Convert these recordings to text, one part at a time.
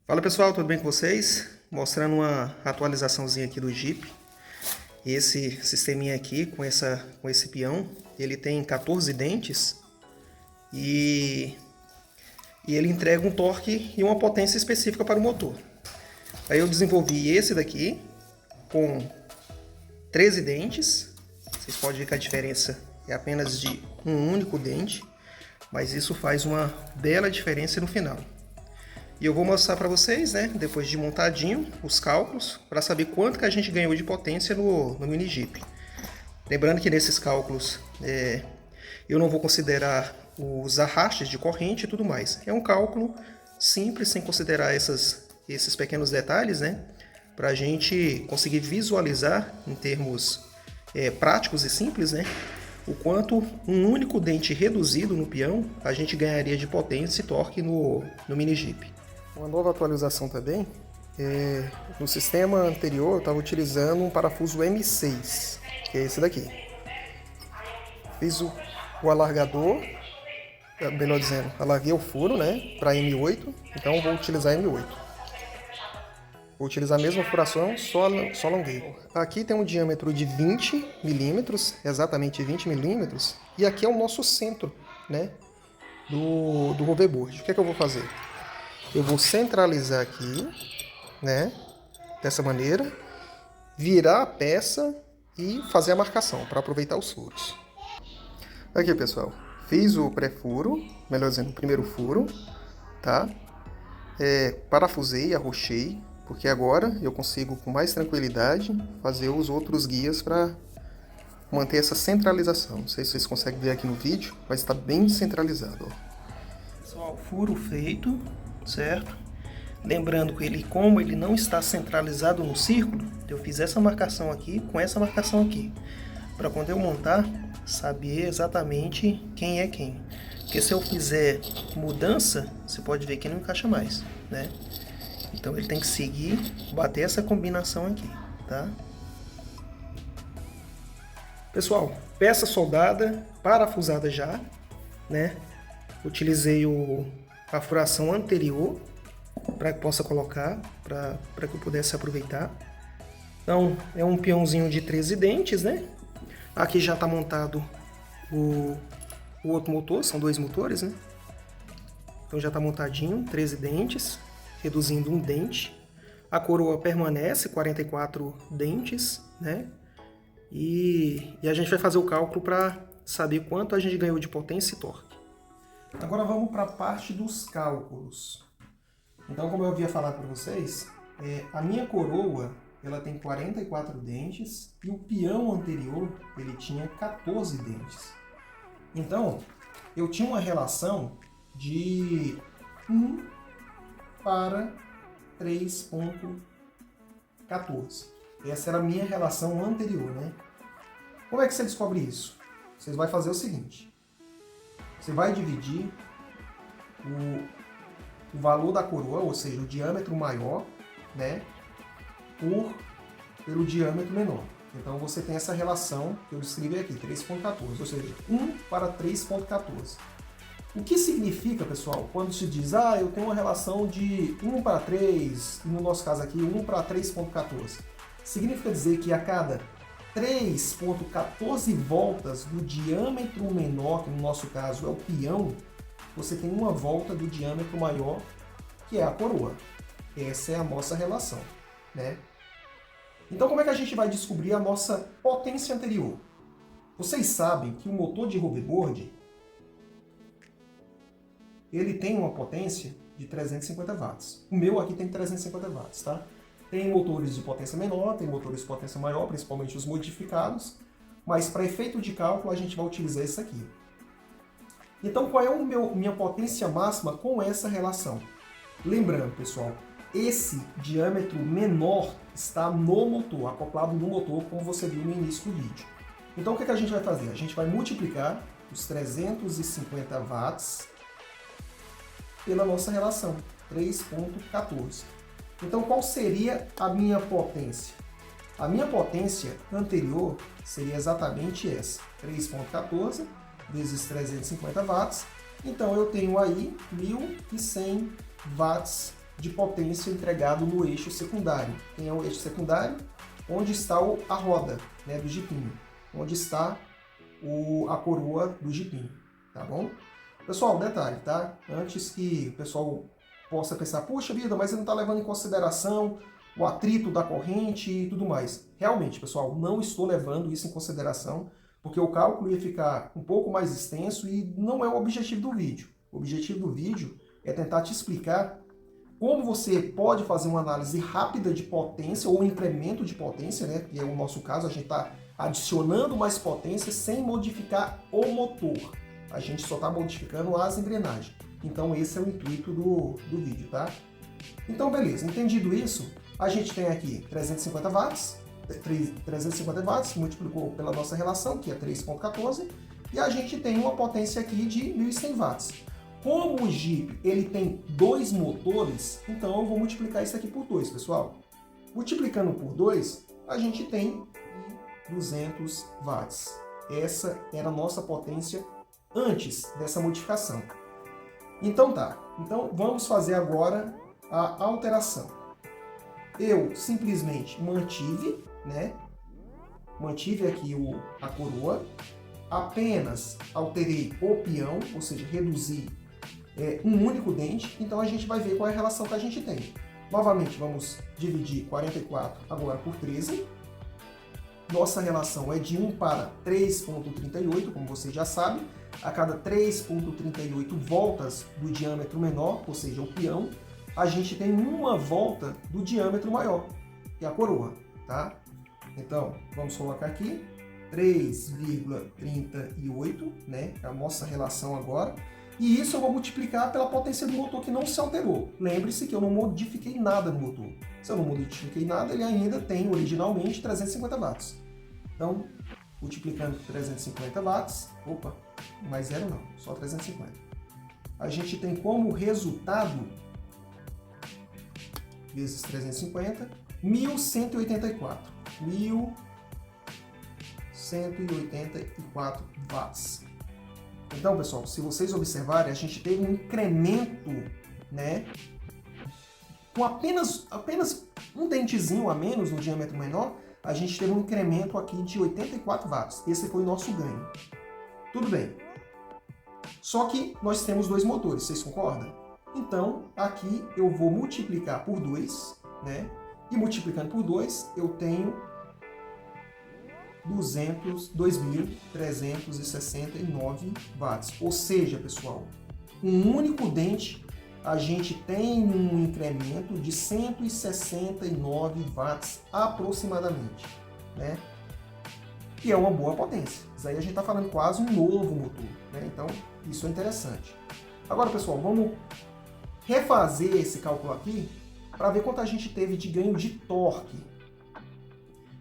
Fala pessoal, tudo bem com vocês? Mostrando uma atualizaçãozinha aqui do Jeep. Esse sisteminha aqui com esse peão, ele tem 14 dentes e ele entrega um torque e uma potência específica para o motor. Aí eu desenvolvi esse daqui com 13 dentes. Vocês podem ver que a diferença é apenas de um único dente, mas isso faz uma bela diferença no final. E eu vou mostrar para vocês, né, depois de montadinho, os cálculos, para saber quanto que a gente ganhou de potência no mini Jeep. Lembrando que nesses cálculos eu não vou considerar os arrastes de corrente e tudo mais. É um cálculo simples, sem considerar esses pequenos detalhes, né, para a gente conseguir visualizar em termos práticos e simples, né, o quanto um único dente reduzido no peão a gente ganharia de potência e torque no mini Jeep. Uma nova atualização também, no sistema anterior eu estava utilizando um parafuso M6, que é esse daqui. Fiz o alargador, melhor dizendo, alarguei o furo, né, para M8, então vou utilizar M8. Vou utilizar a mesma furação, só alonguei. Aqui tem um diâmetro de 20 milímetros, exatamente 20 milímetros, e aqui é o nosso centro, né, do hoverboard. O que é que eu vou fazer? Eu vou centralizar aqui, né, dessa maneira, virar a peça e fazer a marcação para aproveitar os furos. Aqui, pessoal, fiz o pré-furo, melhor dizendo, o primeiro furo, tá? Parafusei, arrochei, porque agora eu consigo com mais tranquilidade fazer os outros guias para manter essa centralização. Não sei se vocês conseguem ver aqui no vídeo, mas está bem centralizado, ó. Pessoal, furo feito, certo? Lembrando que como ele não está centralizado no círculo, eu fiz essa marcação aqui com essa marcação aqui, para quando eu montar, saber exatamente quem é quem. Porque se eu fizer mudança, você pode ver que não encaixa mais, né? Então ele tem que seguir, bater essa combinação aqui, tá? Pessoal, peça soldada, parafusada já, né? Utilizei a furação anterior para que possa colocar, para que eu pudesse aproveitar. Então, é um peãozinho de 13 dentes, né? Aqui já está montado o outro motor, são dois motores, né? Então já está montadinho, 13 dentes, reduzindo um dente. A coroa permanece, 44 dentes, né? E a gente vai fazer o cálculo para saber quanto a gente ganhou de potência e torque. Agora vamos para a parte dos cálculos. Então, como eu havia falado para vocês, a minha coroa ela tem 44 dentes e o peão anterior ele tinha 14 dentes. Então, eu tinha uma relação de 1 para 3,14. Essa era a minha relação anterior, né? Como é que você descobre isso? Você vai fazer o seguinte. Você vai dividir o valor da coroa, ou seja, o diâmetro maior, né, pelo diâmetro menor. Então você tem essa relação que eu descrevi aqui, 3,14, ou seja, 1 para 3,14. O que significa, pessoal, quando se diz, eu tenho uma relação de 1 para 3, e no nosso caso aqui, 1 para 3,14? Significa dizer que a cada 3,14 voltas do diâmetro menor, que no nosso caso é o peão, você tem uma volta do diâmetro maior, que é a coroa. Essa é a nossa relação, né? Então, como é que a gente vai descobrir a nossa potência anterior? Vocês sabem que o motor de hoverboard ele tem uma potência de 350 watts. O meu aqui tem 350 watts, tá? Tem motores de potência menor, tem motores de potência maior, principalmente os modificados, mas para efeito de cálculo a gente vai utilizar esse aqui. Então, qual é minha potência máxima com essa relação? Lembrando, pessoal, esse diâmetro menor está no motor, acoplado no motor, como você viu no início do vídeo. Então, o que a gente vai fazer? A gente vai multiplicar os 350 watts pela nossa relação, 3,14. Então, qual seria a minha potência? A minha potência anterior seria exatamente essa, 3,14 vezes 350 watts. Então, eu tenho aí 1.100 watts de potência entregado no eixo secundário. Quem é o eixo secundário? Onde está a roda, né, do jipinho. Onde está a coroa do jipinho, tá bom? Pessoal, detalhe, tá? Antes que o pessoal possa pensar, poxa vida, mas ele não está levando em consideração o atrito da corrente e tudo mais. Realmente, pessoal, não estou levando isso em consideração, porque o cálculo ia ficar um pouco mais extenso e não é o objetivo do vídeo. O objetivo do vídeo é tentar te explicar como você pode fazer uma análise rápida de potência ou incremento de potência, né? Que é o nosso caso, a gente está adicionando mais potência sem modificar o motor. A gente só está modificando as engrenagens. Então esse é o intuito do vídeo, tá? Então beleza, entendido isso, a gente tem aqui 350 watts, 350 watts, multiplicou pela nossa relação, que é 3.14, e a gente tem uma potência aqui de 1.100 watts. Como o Jeep ele tem dois motores, então eu vou multiplicar isso aqui por 2, pessoal. Multiplicando por 2, a gente tem 200 watts. Essa era a nossa potência antes dessa modificação. Então tá, então vamos fazer agora a alteração. Eu simplesmente mantive, né? Mantive aqui a coroa, apenas alterei o peão, ou seja, reduzi um único dente, então a gente vai ver qual é a relação que a gente tem. Novamente, vamos dividir 44 agora por 13. Nossa relação é de 1 para 3,38, como você já sabe. A cada 3,38 voltas do diâmetro menor, ou seja, o peão, a gente tem uma volta do diâmetro maior, que é a coroa, tá? Então, vamos colocar aqui 3,38, né? É a nossa relação agora. E isso eu vou multiplicar pela potência do motor que não se alterou. Lembre-se que eu não modifiquei nada no motor. Se eu não modifiquei nada, ele ainda tem originalmente 350 watts. Então, multiplicando por 350 watts, opa, mais zero não, só 350. A gente tem como resultado, vezes 350, 1.184. 1.184 watts. Então, pessoal, se vocês observarem, a gente teve um incremento, né, com apenas um dentezinho a menos no diâmetro menor, a gente teve um incremento aqui de 84 watts. Esse foi o nosso ganho. Tudo bem. Só que nós temos dois motores, vocês concordam? Então, aqui eu vou multiplicar por 2, né? E multiplicando por 2, eu tenho 2.369 watts. Ou seja, pessoal, um único dente, a gente tem um incremento de 169 watts aproximadamente, né? E é uma boa potência. Isso aí a gente está falando quase um novo motor, né? Então, isso é interessante. Agora, pessoal, vamos refazer esse cálculo aqui para ver quanto a gente teve de ganho de torque.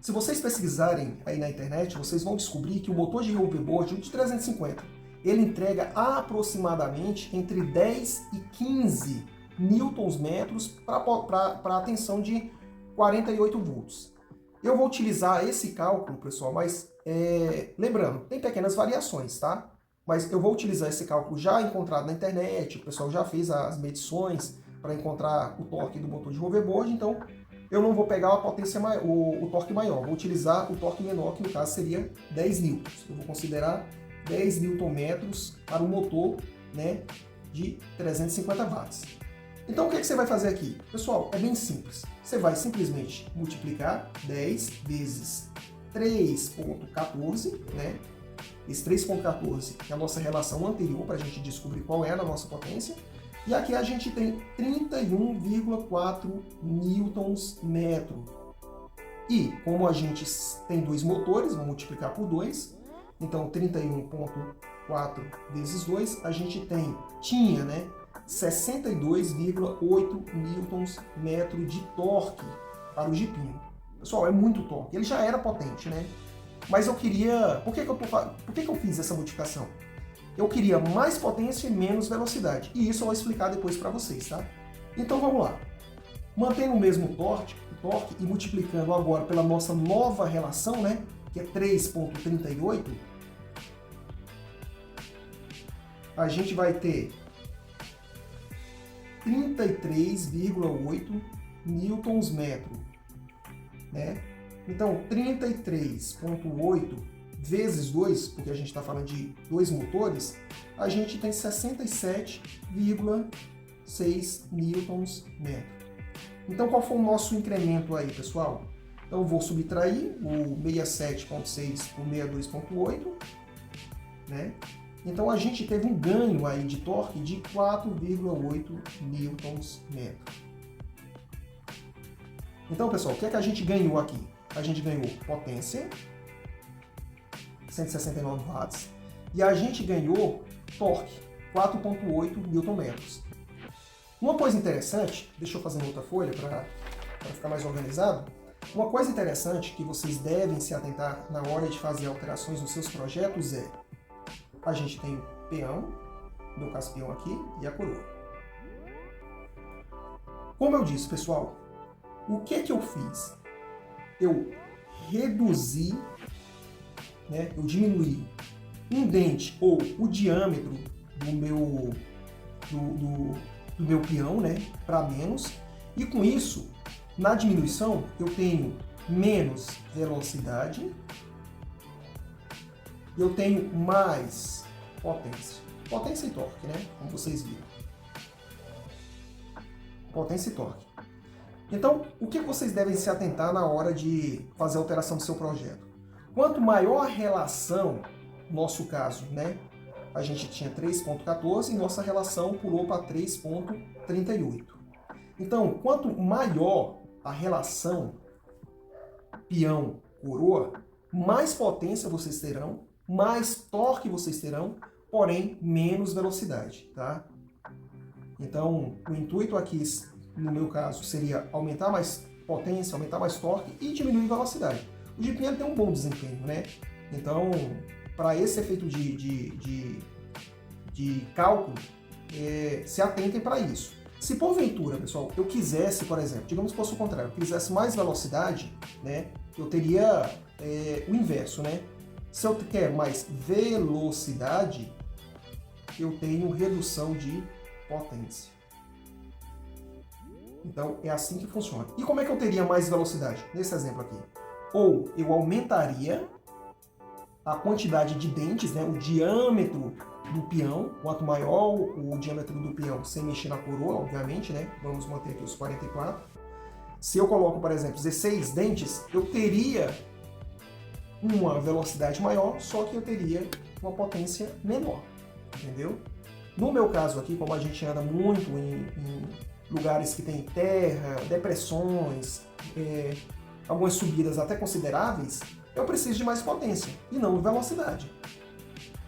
Se vocês pesquisarem aí na internet, vocês vão descobrir que o motor de hoverboard, o de 350, ele entrega aproximadamente entre 10 e 15 newtons-metros para a tensão de 48 volts. Eu vou utilizar esse cálculo, pessoal, mas lembrando, tem pequenas variações, tá? Mas eu vou utilizar esse cálculo já encontrado na internet, o pessoal já fez as medições para encontrar o torque do motor de hoverboard, então eu não vou pegar a potência o torque maior, vou utilizar o torque menor, que no caso seria 10 newtons. Eu vou considerar 10 newton-metros para o motor, né, de 350 watts. Então o que você vai fazer aqui? Pessoal, é bem simples. Você vai simplesmente multiplicar 10 vezes 3.14, né? Esse 3.14 é a nossa relação anterior para a gente descobrir qual era a nossa potência. E aqui a gente tem 31,4 newtons-metro. E como a gente tem dois motores, vamos multiplicar por 2. Então 31,4 vezes 2, a gente tinha, né, 62,8 newtons-metro de torque para o jipinho. Pessoal, é muito torque. Ele já era potente, né? Mas eu queria... Por que eu fiz essa modificação? Eu queria mais potência e menos velocidade. E isso eu vou explicar depois para vocês, tá? Então vamos lá. Mantendo o mesmo torque e multiplicando agora pela nossa nova relação, né? Que é 3,38. A gente vai ter 33,8 newtons-metro, né? Então, 33,8 vezes 2, porque a gente está falando de 2 motores, a gente tem 67,6 newtons-metro. Então, qual foi o nosso incremento aí, pessoal? Então, eu vou subtrair o 67,6 por 62,8, né? Então, a gente teve um ganho aí de torque de 4,8 newtons-metro. Então, pessoal, o que é que a gente ganhou aqui? A gente ganhou potência, 169 watts, e a gente ganhou torque, 4,8 newton-metros. Uma coisa interessante, deixa eu fazer uma outra folha para ficar mais organizado. Uma coisa interessante que vocês devem se atentar na hora de fazer alterações nos seus projetos é: a gente tem o peão, no meu caso peão aqui, e a coroa. Como eu disse, pessoal, o que eu fiz? Eu reduzi, né, eu diminuí um dente ou o diâmetro do meu peão, né, para menos, e com isso, na diminuição, eu tenho menos velocidade, eu tenho mais potência. Potência e torque, né, como vocês viram. Potência e torque. Então, o que vocês devem se atentar na hora de fazer a alteração do seu projeto? Quanto maior a relação, no nosso caso, né, a gente tinha 3,14 e nossa relação pulou para 3,38. Então, quanto maior a relação peão-coroa, mais potência vocês terão, mais torque vocês terão, porém menos velocidade, tá? Então, o intuito aqui, no meu caso, seria aumentar mais potência, aumentar mais torque e diminuir velocidade. O Jeepinho tem um bom desempenho, né? Então, para esse efeito de cálculo, se atentem para isso. Se porventura, pessoal, eu quisesse, por exemplo, digamos que fosse o contrário, eu quisesse mais velocidade, né? Eu teria o inverso, né? Se eu quero mais velocidade, eu tenho redução de potência. Então, é assim que funciona. E como é que eu teria mais velocidade? Nesse exemplo aqui. Ou eu aumentaria a quantidade de dentes, né, o diâmetro do peão, quanto maior o diâmetro do peão, sem mexer na coroa, obviamente, né? Vamos manter aqui os 44. Se eu coloco, por exemplo, 16 dentes, eu teria uma velocidade maior, só que eu teria uma potência menor, entendeu? No meu caso aqui, como a gente anda muito em lugares que tem terra, depressões, algumas subidas até consideráveis, eu preciso de mais potência e não de velocidade.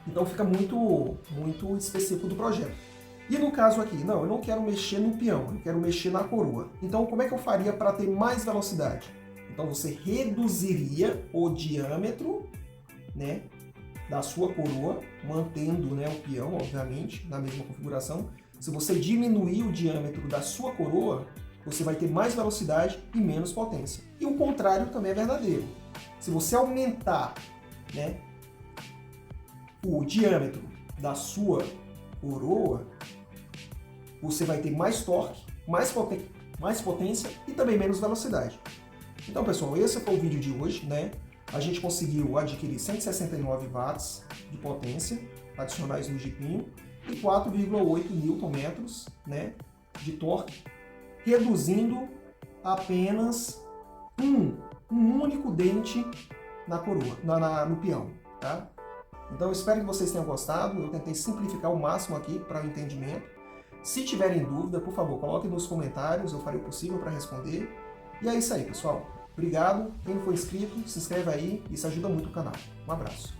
Então fica muito específico do projeto. E no caso aqui, não, eu não quero mexer no peão, eu quero mexer na coroa. Então como é que eu faria para ter mais velocidade? Então você reduziria o diâmetro, né, da sua coroa, mantendo, né, o peão, obviamente, na mesma configuração. Se você diminuir o diâmetro da sua coroa, você vai ter mais velocidade e menos potência. E o contrário também é verdadeiro. Se você aumentar, né, o diâmetro da sua coroa, você vai ter mais torque, mais potência e também menos velocidade. Então, pessoal, esse foi o vídeo de hoje, né? A gente conseguiu adquirir 169 watts de potência adicionais no Jeepinho e 4,8 newton-metros, né, de torque, reduzindo apenas um único dente na coroa, no peão, tá? Então eu espero que vocês tenham gostado. Eu tentei simplificar o máximo aqui para o entendimento. Se tiverem dúvida, por favor, coloquem nos comentários, eu farei o possível para responder. E é isso aí, pessoal. Obrigado. Quem não for inscrito, se inscreve aí, isso ajuda muito o canal. Um abraço.